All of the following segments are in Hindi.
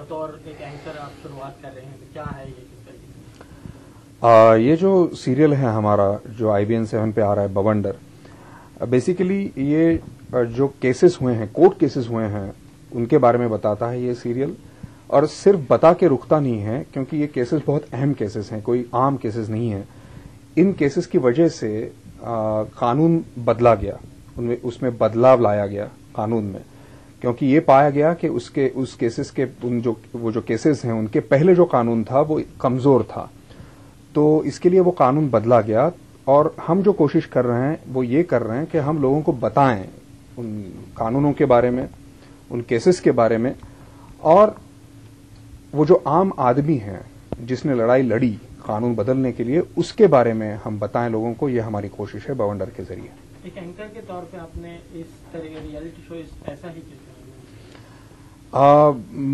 बतौर एक एंकर आप शुरुआत कर रहे हैं, तो क्या है ये, किस तरीके से? ये जो सीरियल है हमारा जो IBN 7 पे आ रहा है बवंडर, बेसिकली ये जो केसेस हुए हैं, कोर्ट केसेस हुए हैं, उनके बारे में बताता है ये सीरियल। और सिर्फ बता के रुकता नहीं है, क्योंकि ये केसेस बहुत अहम केसेस हैं, कोई आम केसेस नहीं है। इन केसेस की वजह से कानून बदला गया, उसमें बदलाव लाया गया कानून में, क्योंकि ये पाया गया कि उस केसेस के वो जो केसेस हैं उनके पहले जो कानून था वो कमजोर था। तो इसके लिए वो कानून बदला गया, और हम जो कोशिश कर रहे हैं वो ये कर रहे हैं कि हम लोगों को बताएं उन कानूनों के बारे में, उन केसेस के बारे में, और वो जो आम आदमी है जिसने लड़ाई लड़ी कानून बदलने के लिए, उसके बारे में हम बताएं लोगों को। ये हमारी कोशिश है बवंडर के जरिए। एक एंकर के तौर पे आपने इस तरह का रियलिटी शो ऐसा ही क्यों?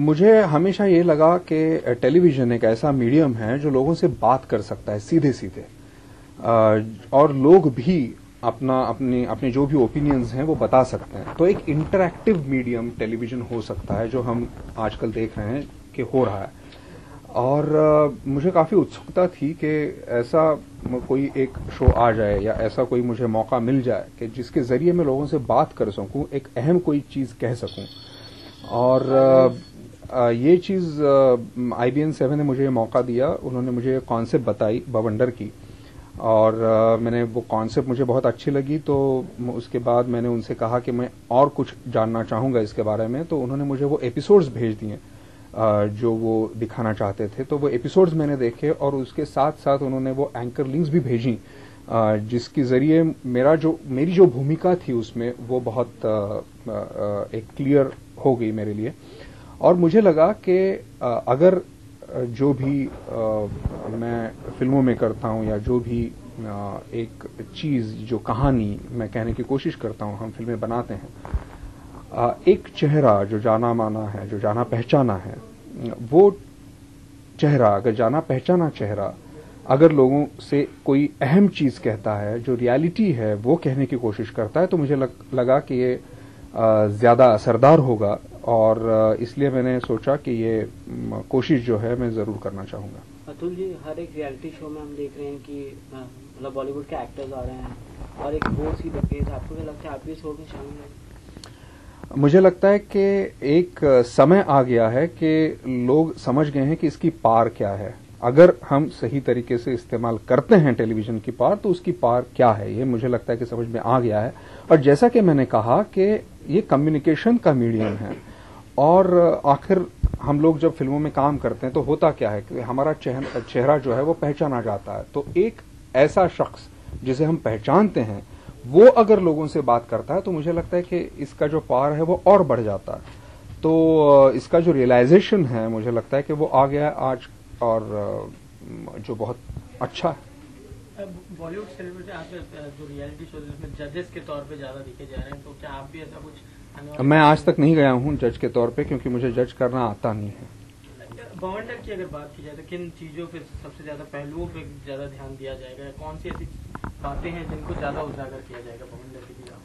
मुझे हमेशा ये लगा कि टेलीविजन एक ऐसा मीडियम है जो लोगों से बात कर सकता है सीधे सीधे, और लोग भी अपने जो भी ओपिनियंस हैं वो बता सकते हैं। तो एक इंटरैक्टिव मीडियम टेलीविजन हो सकता है, जो हम आजकल देख रहे हैं कि हो रहा है। और मुझे काफी उत्सुकता थी कि ऐसा कोई एक शो आ जाए या ऐसा कोई मुझे मौका मिल जाए कि जिसके जरिए मैं लोगों से बात कर सकूं, एक अहम कोई चीज कह सकूं। और ये चीज IBN 7 ने मुझे मौका दिया, उन्होंने मुझे कॉन्सेप्ट बताई बवंडर की, और मैंने वो कॉन्सेप्ट मुझे बहुत अच्छी लगी। तो उसके बाद मैंने उनसे कहा कि मैं और कुछ जानना चाहूंगा इसके बारे में। तो उन्होंने मुझे वो एपिसोड्स भेज दिए जो वो दिखाना चाहते थे। तो वो एपिसोड्स मैंने देखे, और उसके साथ साथ उन्होंने वो एंकर लिंक्स भी भेजी, जिसके जरिए मेरी जो भूमिका थी उसमें वो बहुत एक क्लियर हो गई मेरे लिए। और मुझे लगा कि अगर जो भी मैं फिल्मों में करता हूं, या जो भी एक चीज, जो कहानी मैं कहने की कोशिश करता हूं, हम फिल्में बनाते हैं, एक चेहरा जो जाना माना है, जो जाना पहचाना है, वो चेहरा, अगर जाना पहचाना चेहरा अगर लोगों से कोई अहम चीज कहता है, जो रियलिटी है वो कहने की कोशिश करता है, तो मुझे लगा कि ये ज्यादा असरदार होगा। और इसलिए मैंने सोचा कि ये कोशिश जो है मैं जरूर करना चाहूंगा। अतुल जी, हर एक रियलिटी शो में हम देख रहे हैं कि मतलब बॉलीवुड के एक्टर्स आ रहे हैं, और एक बोर सी लग गई। आपको क्या लगता है, आप भी इस शो में शामिल हैं? मुझे लगता है कि एक समय आ गया है कि लोग समझ गए हैं कि इसकी पार क्या है। अगर हम सही तरीके से इस्तेमाल करते हैं टेलीविजन की पार, तो उसकी पार क्या है, ये मुझे लगता है कि समझ में आ गया है। और जैसा कि मैंने कहा कि ये कम्युनिकेशन का मीडियम है, और आखिर हम लोग जब फिल्मों में काम करते हैं तो होता क्या है कि हमारा चेहरा जो है वो पहचाना जाता है। तो एक ऐसा शख्स जिसे हम पहचानते हैं, वो अगर लोगों से बात करता है, तो मुझे लगता है कि इसका जो पार है वो और बढ़ जाता है। तो इसका जो रियलाइजेशन है, मुझे लगता है कि वो आ गया है आज, और जो बहुत अच्छा है। बॉलीवुड सेलिब्रिटी आप जो रियलिटी शो में जजेस के तौर पे ज्यादा दिखे जा रहे हैं, तो क्या आप भी ऐसा कुछ? मैं आज तक नहीं गया हूं जज के तौर पे, क्योंकि मुझे जज करना आता नहीं है। बवंडर की अगर बात की जाए तो किन चीजों पे सबसे ज्यादा, पहलुओं पे ज्यादा ध्यान दिया जाएगा? कौन सी ऐसी बातें हैं जिनको ज्यादा उजागर किया जाएगा बवंडर के लिए?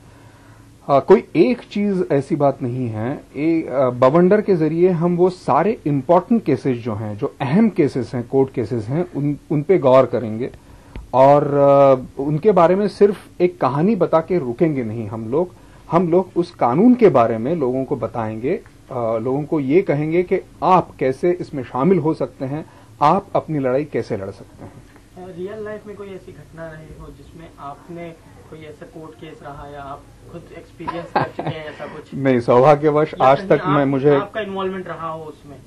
कोई एक चीज ऐसी बात नहीं है। बवंडर के जरिए हम वो सारे इम्पोर्टेंट केसेस जो हैं, जो अहम केसेस हैं, कोर्ट केसेस हैं, उन पे गौर करेंगे, और उनके बारे में सिर्फ एक कहानी बता के रुकेंगे नहीं। हम लोग उस कानून के बारे में लोगों को बताएंगे, लोगों को ये कहेंगे कि आप कैसे इसमें शामिल हो सकते हैं, आप अपनी लड़ाई कैसे लड़ सकते हैं। रियल लाइफ में कोई ऐसी घटना रही हो जिसमें आपने कोई ऐसा कोर्ट केस रहा, या आप खुद एक्सपीरियंस कर चुके हैं ऐसा कुछ? नहीं, सौभाग्यवश आज तक आपका इन्वॉल्वमेंट रहा हो उसमें?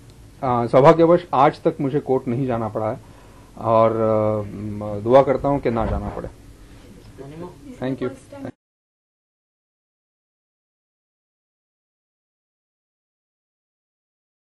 सौभाग्यवश आज तक मुझे कोर्ट नहीं जाना पड़ा है, और दुआ करता हूं कि ना जाना पड़े। Thank you.